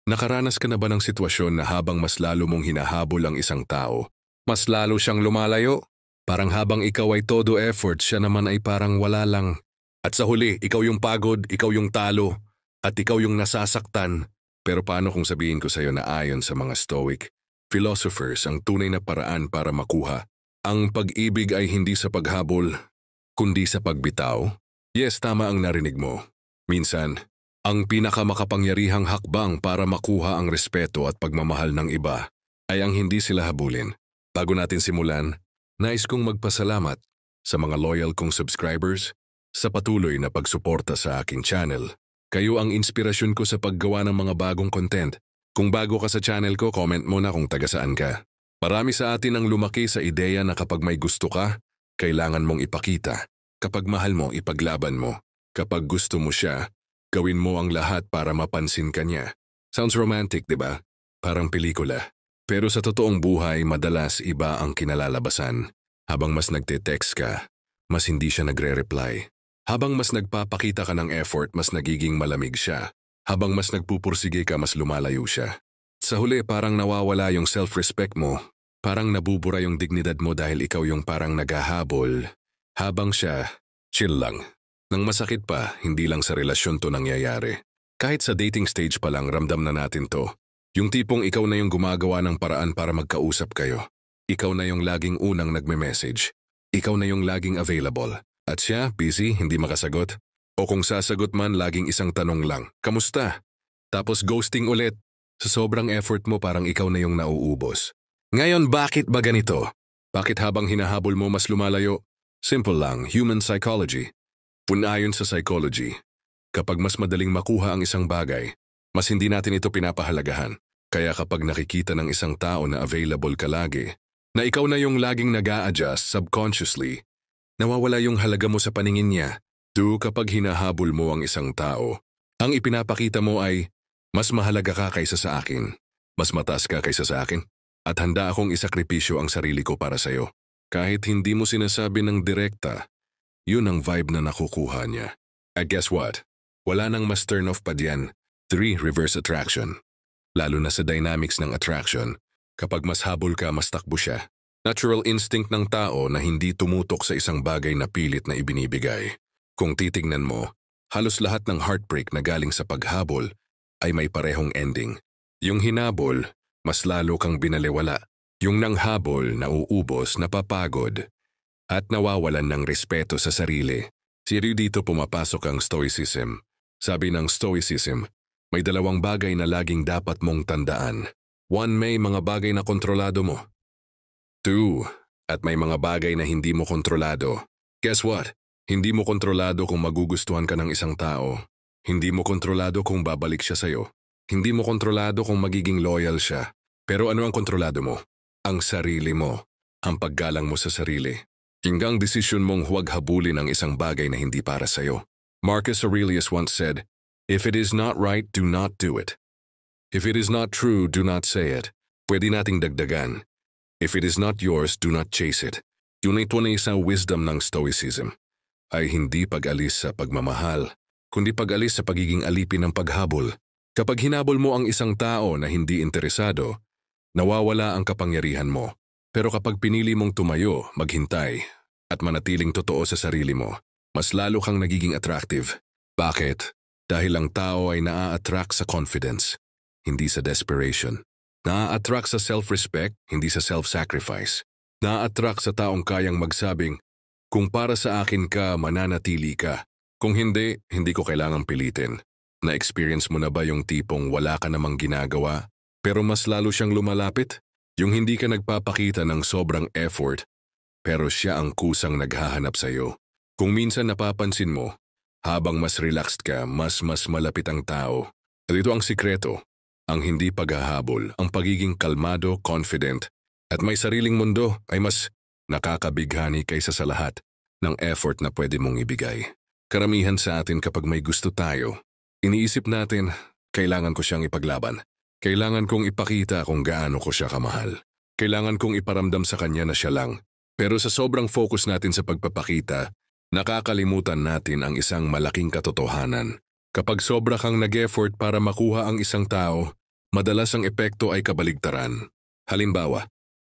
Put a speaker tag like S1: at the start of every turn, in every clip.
S1: Nakaranas ka na ba ng sitwasyon na habang mas lalo mong hinahabol ang isang tao, mas lalo siyang lumalayo? Parang habang ikaw ay todo effort, siya naman ay parang wala lang. At sa huli, ikaw yung pagod, ikaw yung talo, at ikaw yung nasasaktan. Pero paano kung sabihin ko sa'yo na ayon sa mga Stoic philosophers, ang tunay na paraan para makuha ang pag-ibig ay hindi sa paghabol, kundi sa pagbitaw? Yes, tama ang narinig mo. Minsan, ang pinakamakapangyarihang hakbang para makuha ang respeto at pagmamahal ng iba ay ang hindi sila habulin. Bago natin simulan, nais kong magpasalamat sa mga loyal kong subscribers sa patuloy na pagsuporta sa aking channel. Kayo ang inspirasyon ko sa paggawa ng mga bagong content. Kung bago ka sa channel ko, comment mo na kung taga saan ka. Marami sa atin ang lumaki sa ideya na kapag may gusto ka, kailangan mong ipakita. Kapag mahal mo, ipaglaban mo. Kapag gusto mo siya, gawin mo ang lahat para mapansin ka niya. Sounds romantic, di ba? Parang pelikula. Pero sa totoong buhay, madalas iba ang kinalalabasan. Habang mas nagte-text ka, mas hindi siya nagre-reply. Habang mas nagpapakita ka ng effort, mas nagiging malamig siya. Habang mas nagpupursige ka, mas lumalayo siya. Sa huli, parang nawawala yung self-respect mo. Parang nabubura yung dignidad mo dahil ikaw yung parang naghahabol. Habang siya, chill lang. Nang masakit pa, hindi lang sa relasyon to nangyayari. Kahit sa dating stage pa lang, ramdam na natin to. Yung tipong ikaw na yung gumagawa ng paraan para magkausap kayo. Ikaw na yung laging unang nagme-message. Ikaw na yung laging available. At siya, busy, hindi makasagot. O kung sasagot man, laging isang tanong lang, kamusta? Tapos ghosting ulit. Sa sobrang effort mo, parang ikaw na yung nauubos. Ngayon, bakit ba ganito? Bakit habang hinahabol mo mas lumalayo? Simple lang, human psychology. Ayon sa psychology, kapag mas madaling makuha ang isang bagay, mas hindi natin ito pinapahalagahan. Kaya kapag nakikita ng isang tao na available ka lagi, na ikaw na yung laging nag-a-adjust subconsciously, nawawala yung halaga mo sa paningin niya. Kapag hinahabol mo ang isang tao, ang ipinapakita mo ay, mas mahalaga ka kaysa sa akin, mas mataas ka kaysa sa akin, at handa akong isakripisyo ang sarili ko para sa'yo. Kahit hindi mo sinasabi ng direkta, yun ang vibe na nakukuha niya. At guess what? Wala nang mas turn off pa diyan. 3. Reverse attraction. Lalo na sa dynamics ng attraction, kapag mas habol ka, mas takbo siya. Natural instinct ng tao na hindi tumutok sa isang bagay na pilit na ibinibigay. Kung titignan mo, halos lahat ng heartbreak na galing sa paghabol ay may parehong ending. Yung hinabol, mas lalo kang binaliwala. Yung nanghabol, nauubos, napapagod, at nawawalan ng respeto sa sarili. Dito pumapasok ang Stoicism. Sabi ng Stoicism, may dalawang bagay na laging dapat mong tandaan. 1. May mga bagay na kontrolado mo. 2. At may mga bagay na hindi mo kontrolado. Guess what? Hindi mo kontrolado kung magugustuhan ka ng isang tao. Hindi mo kontrolado kung babalik siya sa'yo. Hindi mo kontrolado kung magiging loyal siya. Pero ano ang kontrolado mo? Ang sarili mo. Ang paggalang mo sa sarili. Hanggang desisyon mong huwag habulin ang isang bagay na hindi para sa'yo. Marcus Aurelius once said, "If it is not right, do not do it. If it is not true, do not say it." Pwede nating dagdagan. If it is not yours, do not chase it. Yun ay tunay sa wisdom ng Stoicism. Ay hindi pag-alis sa pagmamahal, kundi pag-alis sa pagiging alipin ng paghabol. Kapag hinabol mo ang isang tao na hindi interesado, nawawala ang kapangyarihan mo. Pero kapag pinili mong tumayo, maghintay, at manatiling totoo sa sarili mo, mas lalo kang nagiging attractive. Bakit? Dahil ang tao ay naa-attract sa confidence, hindi sa desperation. Naa-attract sa self-respect, hindi sa self-sacrifice. Naa-attract sa taong kayang magsabing, kung para sa akin ka, mananatili ka. Kung hindi, hindi ko kailangang pilitin. Na-experience mo na ba yung tipong wala ka namang ginagawa, pero mas lalo siyang lumalapit? Yung hindi ka nagpapakita ng sobrang effort, pero siya ang kusang naghahanap sa'yo. Kung minsan napapansin mo, habang mas relaxed ka, mas malapit ang tao. At ito ang sikreto, ang hindi paghahabol, ang pagiging kalmado, confident, at may sariling mundo ay mas nakakabighani kaysa sa lahat ng effort na pwede mong ibigay. Karamihan sa atin kapag may gusto tayo, iniisip natin, kailangan ko siyang ipaglaban. Kailangan kong ipakita kung gaano ko siya kamahal. Kailangan kong iparamdam sa kanya na siya lang. Pero sa sobrang focus natin sa pagpapakita, nakakalimutan natin ang isang malaking katotohanan. Kapag sobra kang nag-effort para makuha ang isang tao, Madalas ang epekto ay kabaligtaran. Halimbawa,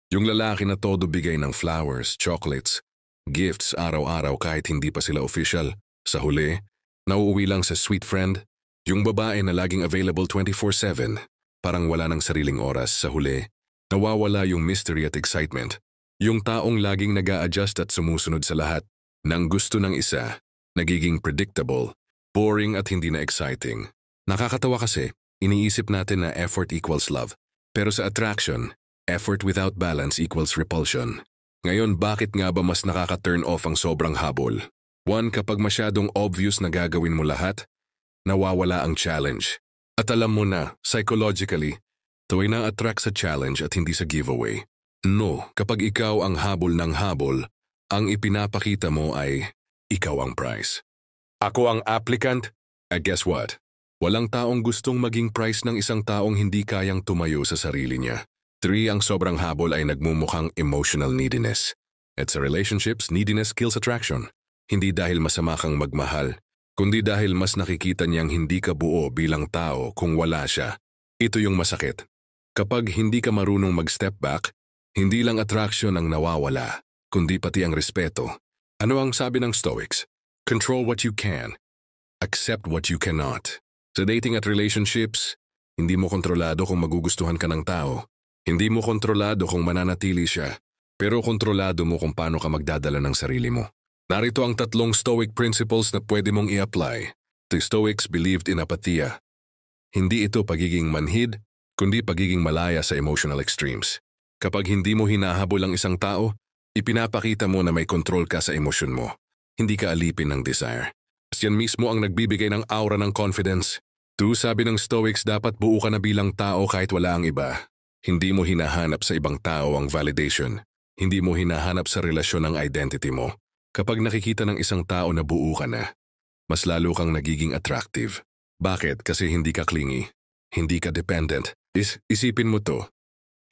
S1: yung lalaki na todo bigay ng flowers, chocolates, gifts araw-araw kahit hindi pa sila official. Sa huli, nauuwi lang sa sweet friend. Yung babae na laging available 24/7, parang wala ng sariling oras. Sa huli, nawawala yung mystery at excitement. Yung taong laging nag-a-adjust at sumusunod sa lahat ng gusto ng isa, nagiging predictable, boring at hindi na exciting. Nakakatawa kasi, iniisip natin na effort equals love. Pero sa attraction, effort without balance equals repulsion. Ngayon, bakit nga ba mas nakaka-turn off ang sobrang habol? 1. Kapag masyadong obvious na gagawin mo lahat, nawawala ang challenge. At alam mo na, psychologically, ito ay na-attract sa challenge at hindi sa giveaway. No, kapag ikaw ang habol ng habol, ang ipinapakita mo ay ikaw ang prize. Ako ang applicant, and guess what? Walang taong gustong maging prize ng isang taong hindi kayang tumayo sa sarili niya. 3. Ang sobrang habol ay nagmumukhang emotional neediness. At sa relationships, neediness kills attraction. Hindi dahil masama kang magmahal, kundi dahil mas nakikita niyang hindi ka buo bilang tao kung wala siya. Ito yung masakit. Kapag hindi ka marunong mag-step back, hindi lang attraction ang nawawala, kundi pati ang respeto. Ano ang sabi ng Stoics? Control what you can. Accept what you cannot. Sa dating at relationships, hindi mo kontrolado kung magugustuhan ka ng tao. Hindi mo kontrolado kung mananatili siya. Pero kontrolado mo kung paano ka magdadala ng sarili mo. Narito ang 3 Stoic principles na pwede mong i-apply. The Stoics believed in apatheia. Hindi ito pagiging manhid, kundi pagiging malaya sa emotional extremes. Kapag hindi mo hinahabol ang isang tao, ipinapakita mo na may control ka sa emosyon mo. Hindi ka alipin ng desire. Yan mismo ang nagbibigay ng aura ng confidence. 2. Sabi ng Stoics, dapat buo ka na bilang tao kahit wala ang iba. Hindi mo hinahanap sa ibang tao ang validation. Hindi mo hinahanap sa relasyon ang identity mo. Kapag nakikita ng isang tao na buo ka na, mas lalo kang nagiging attractive. Bakit? Kasi hindi ka clingy. Hindi ka dependent. Isipin mo to.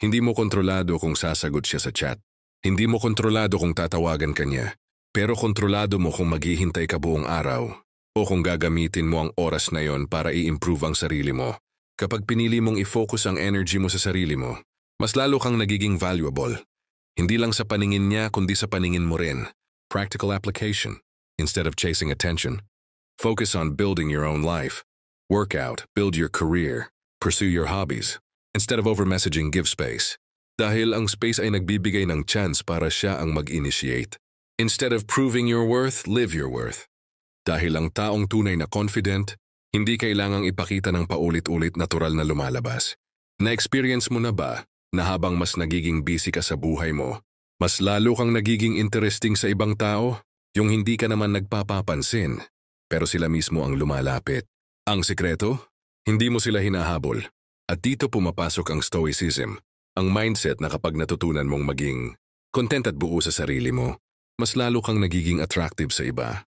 S1: Hindi mo kontrolado kung sasagot siya sa chat. Hindi mo kontrolado kung tatawagan ka niya. Pero kontrolado mo kung maghihintay ka buong araw o kung gagamitin mo ang oras na yon para i-improve ang sarili mo. Kapag pinili mong i-focus ang energy mo sa sarili mo, mas lalo kang nagiging valuable. Hindi lang sa paningin niya kundi sa paningin mo rin. Practical application. Instead of chasing attention, focus on building your own life. Work out, build your career, pursue your hobbies. Instead of over-messaging, give space. Dahil ang space ay nagbibigay ng chance para siya ang mag-initiate. Instead of proving your worth, live your worth. Dahil ang taong tunay na confident, hindi kailangang ipakita ng paulit-ulit natural na lumalabas. Na-experience mo na ba na habang mas nagiging busy ka sa buhay mo, mas lalo kang nagiging interesting sa ibang tao? Yung hindi ka naman nagpapapansin, pero sila mismo ang lumalapit. Ang sikreto? Hindi mo sila hinahabol. At dito pumapasok ang stoicism, ang mindset na kapag natutunan mong maging content at buo sa sarili mo, mas lalo kang nagiging attractive sa iba.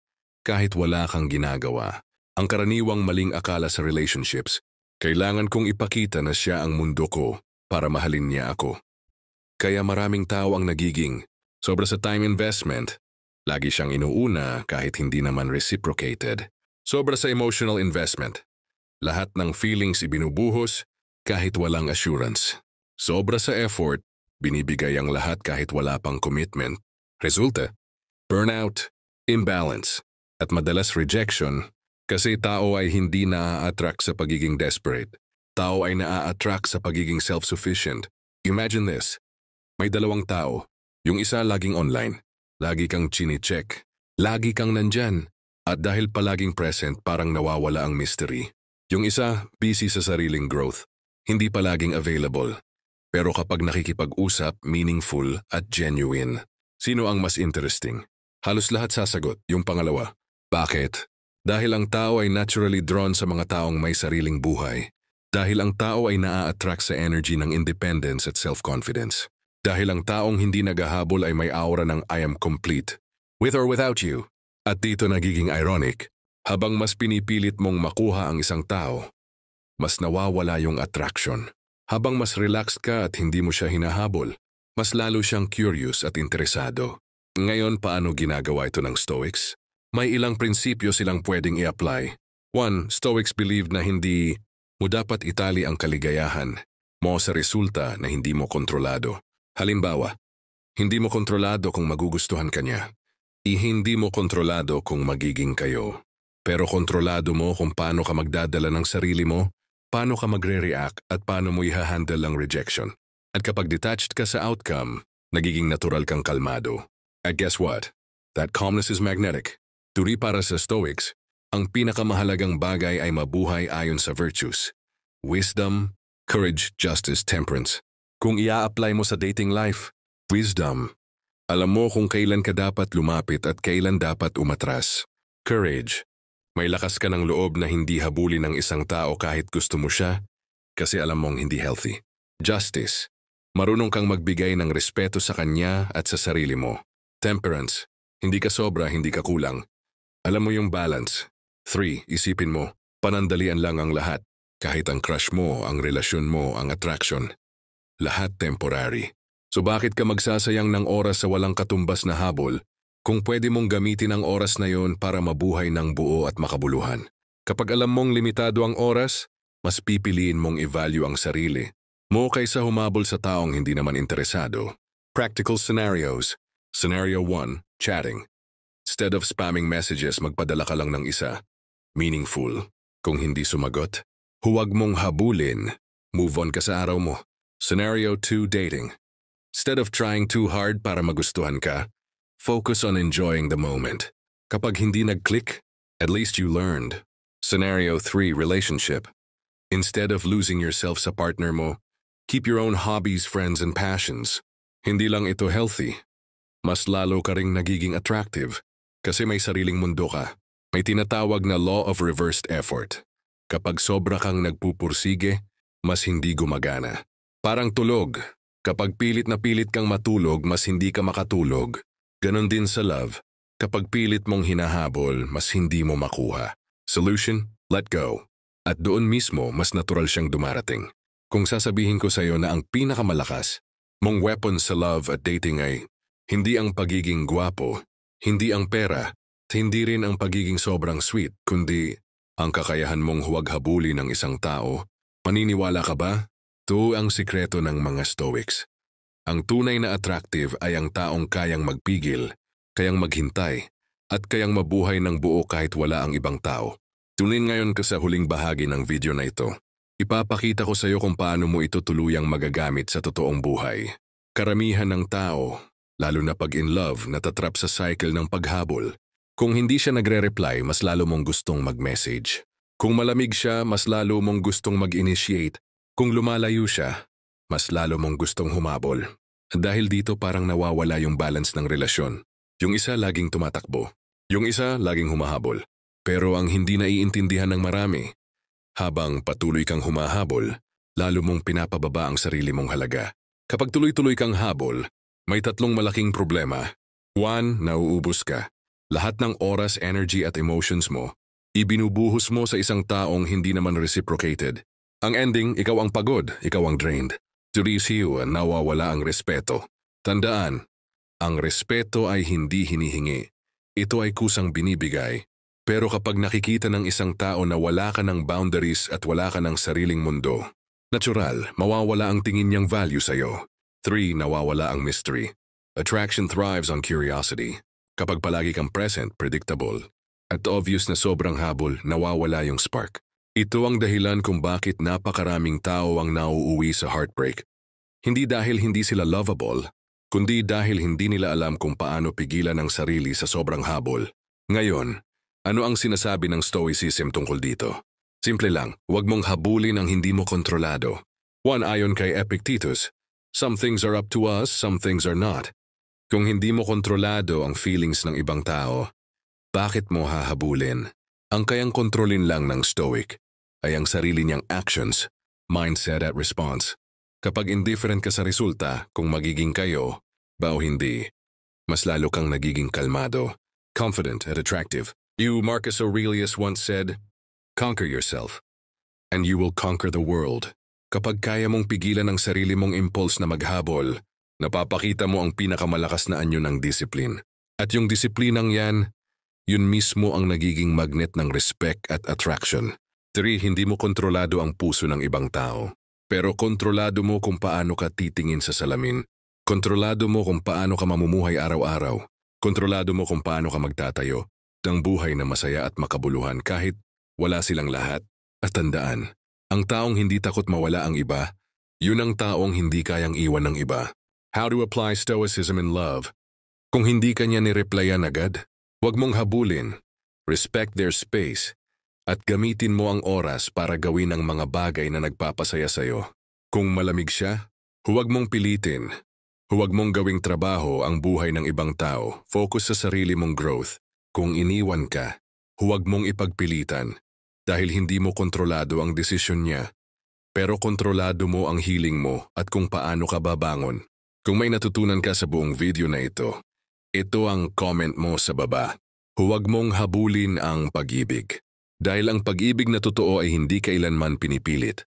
S1: Kahit wala kang ginagawa, ang karaniwang maling akala sa relationships, kailangan kong ipakita na siya ang mundo ko para mahalin niya ako. Kaya maraming tao ang nagiging sobra sa time investment. Lagi siyang inuuna kahit hindi naman reciprocated. Sobra sa emotional investment. Lahat ng feelings ibinubuhos kahit walang assurance. Sobra sa effort, binibigay ang lahat kahit wala pang commitment. Resulta, burnout, imbalance, at madalas rejection kasi tao ay hindi naa-attract sa pagiging desperate. Tao ay naa-attract sa pagiging self-sufficient. Imagine this, may 2 tao. Yung isa laging online, lagi kang chine-check, lagi kang nandyan, at dahil palaging present parang nawawala ang mystery. Yung isa busy sa sariling growth, hindi palaging available. Pero kapag nakikipag-usap, meaningful at genuine. Sino ang mas interesting? Halos lahat sasagot, yung pangalawa. Bakit? Dahil ang tao ay naturally drawn sa mga taong may sariling buhay. Dahil ang tao ay naa-attract sa energy ng independence at self-confidence. Dahil ang taong hindi naghahabol ay may aura ng I am complete, with or without you. At dito nagiging ironic, habang mas pinipilit mong makuha ang isang tao, mas nawawala yung attraction. Habang mas relaxed ka at hindi mo siya hinahabol, mas lalo siyang curious at interesado. Ngayon, paano ginagawa ito ng Stoics? May ilang prinsipyo silang pwedeng i-apply. 1. Stoics believed na hindi mo dapat itali ang kaligayahan mo sa resulta na hindi mo kontrolado. Halimbawa, hindi mo kontrolado kung magugustuhan ka niya. Hindi mo kontrolado kung magiging kayo. Pero kontrolado mo kung paano ka magdadala ng sarili mo, paano ka magre-react at paano mo i-handle ang rejection. At kapag detached ka sa outcome, nagiging natural kang kalmado. At guess what? That calmness is magnetic. Turi para sa Stoics, ang pinakamahalagang bagay ay mabuhay ayon sa virtues. Wisdom, courage, justice, temperance. Kung ia-apply mo sa dating life, wisdom. Alam mo kung kailan ka dapat lumapit at kailan dapat umatras. Courage. May lakas ka ng loob na hindi habulin ng isang tao kahit gusto mo siya kasi alam mong hindi healthy. Justice. Marunong kang magbigay ng respeto sa kanya at sa sarili mo. Temperance. Hindi ka sobra, hindi ka kulang. Alam mo yung balance. 3. Isipin mo, panandalian lang ang lahat. Kahit ang crush mo, ang relasyon mo, ang attraction. Lahat temporary. So bakit ka magsasayang ng oras sa walang katumbas na habol kung pwede mong gamitin ang oras na yon para mabuhay ng buo at makabuluhan? Kapag alam mong limitado ang oras, mas pipiliin mong i-value ang sarili mo kaysa humabol sa taong hindi naman interesado. Practical scenarios. Scenario 1, chatting. Instead of spamming messages, magpadala ka lang ng isa. Meaningful. Kung hindi sumagot, huwag mong habulin. Move on ka sa araw mo. Scenario 2, dating. Instead of trying too hard para magustuhan ka, focus on enjoying the moment. Kapag hindi nag-click, at least you learned. Scenario 3, relationship. Instead of losing yourself sa partner mo, keep your own hobbies, friends, and passions. Hindi lang ito healthy. Mas lalo ka ring nagiging attractive kasi may sariling mundo ka. May tinatawag na law of reversed effort. Kapag sobra kang nagpupursige, mas hindi gumagana. Parang tulog. Kapag pilit na pilit kang matulog, mas hindi ka makatulog. Ganon din sa love. Kapag pilit mong hinahabol, mas hindi mo makuha. Solution? Let go. At doon mismo, mas natural siyang dumarating. Kung sasabihin ko sa iyo na ang pinakamalakas mong weapon sa love at dating ay hindi ang pagiging gwapo, hindi ang pera, at hindi rin ang pagiging sobrang sweet, kundi ang kakayahan mong huwag habulin ng isang tao. Maniniwala ka ba? Ito ang sikreto ng mga Stoics. Ang tunay na attractive ay ang taong kayang magpigil, kayang maghintay, at kayang mabuhay ng buo kahit wala ang ibang tao. Tunin ngayon ka sa huling bahagi ng video na ito. Ipapakita ko sa iyo kung paano mo ito tuluyang magagamit sa totoong buhay. Karamihan ng tao, lalo na pag in love, natatrap sa cycle ng paghabol. Kung hindi siya nagre-reply, mas lalo mong gustong mag-message. Kung malamig siya, mas lalo mong gustong mag-initiate. Kung lumalayo siya, mas lalo mong gustong humabol. Dahil dito parang nawawala yung balance ng relasyon. Yung isa laging tumatakbo. Yung isa laging humahabol. Pero ang hindi naiintindihan ng marami, habang patuloy kang humahabol, lalo mong pinapababa ang sarili mong halaga. Kapag tuloy-tuloy kang habol, may tatlong malaking problema. 1. Nauubos ka. Lahat ng oras, energy at emotions mo, ibinubuhos mo sa isang taong hindi naman reciprocated. Ang ending, ikaw ang pagod, ikaw ang drained. To receive, nawawala ang respeto. Tandaan, ang respeto ay hindi hinihingi. Ito ay kusang binibigay. Pero kapag nakikita ng isang tao na wala ka ng boundaries at wala ka ng sariling mundo, natural, mawawala ang tingin niyang value sa'yo. 3. Nawawala ang mystery. Attraction thrives on curiosity. Kapag palagi kang present, predictable, at obvious na sobrang habol, nawawala yung spark. Ito ang dahilan kung bakit napakaraming tao ang nauuwi sa heartbreak. Hindi dahil hindi sila lovable, kundi dahil hindi nila alam kung paano pigilan ang sarili sa sobrang habol. Ngayon, ano ang sinasabi ng Stoicism tungkol dito? Simple lang, huwag mong habulin ang hindi mo kontrolado. 1. Ayon kay Epictetus, some things are up to us, some things are not. Kung hindi mo kontrolado ang feelings ng ibang tao, bakit mo hahabulin? Ang kayang kontrolin lang ng Stoic ay ang sarili niyang actions, mindset at response. Kapag indifferent ka sa resulta, kung magiging kayo, ba o hindi, mas lalo kang nagiging kalmado, confident at attractive. Marcus Aurelius once said, "Conquer yourself, and you will conquer the world." Kapag kaya mong pigilan ang sarili mong impulse na maghabol, napapakita mo ang pinakamalakas na anyo ng discipline. At yung disiplinang yan, yun mismo ang nagiging magnet ng respect at attraction. 3. Hindi mo kontrolado ang puso ng ibang tao. Pero kontrolado mo kung paano ka titingin sa salamin. Kontrolado mo kung paano ka mamumuhay araw-araw. Kontrolado mo kung paano ka magtatayo ng buhay na masaya at makabuluhan kahit wala silang lahat. At tandaan, ang taong hindi takot mawala ang iba, yun ang taong hindi kayang iwan ng iba. How to apply stoicism in love? Kung hindi ka niya nireplyan agad, huwag mong habulin. Respect their space. At gamitin mo ang oras para gawin ang mga bagay na nagpapasaya sa'yo. Kung malamig siya, huwag mong pilitin. Huwag mong gawing trabaho ang buhay ng ibang tao. Focus sa sarili mong growth. Kung iniwan ka, huwag mong ipagpilitan dahil hindi mo kontrolado ang desisyon niya. Pero kontrolado mo ang healing mo at kung paano ka babangon. Kung may natutunan ka sa buong video na ito ang comment mo sa baba. Huwag mong habulin ang pag-ibig. Dahil ang pag-ibig na totoo ay hindi kailanman pinipilit.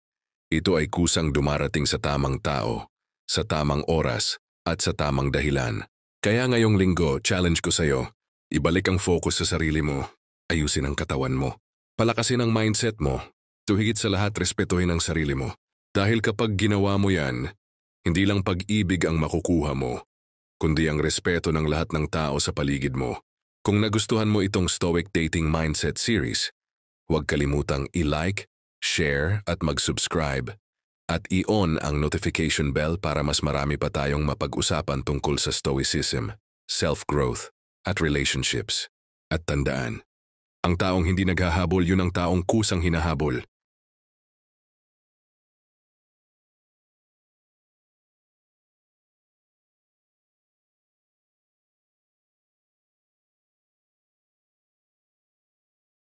S1: Ito ay kusang dumarating sa tamang tao, sa tamang oras, at sa tamang dahilan. Kaya ngayong linggo, challenge ko sa'yo, ibalik ang focus sa sarili mo, ayusin ang katawan mo, palakasin ang mindset mo, higit sa lahat respetuhin ang sarili mo. Dahil kapag ginawa mo yan, hindi lang pag-ibig ang makukuha mo, kundi ang respeto ng lahat ng tao sa paligid mo. Kung nagustuhan mo itong Stoic Dating Mindset Series, huwag kalimutang i-like, share at mag-subscribe at i-on ang notification bell para mas marami pa tayong mapag-usapan tungkol sa stoicism, self-growth at relationships. At tandaan, ang taong hindi naghahabol yun ang taong kusang hinahabol.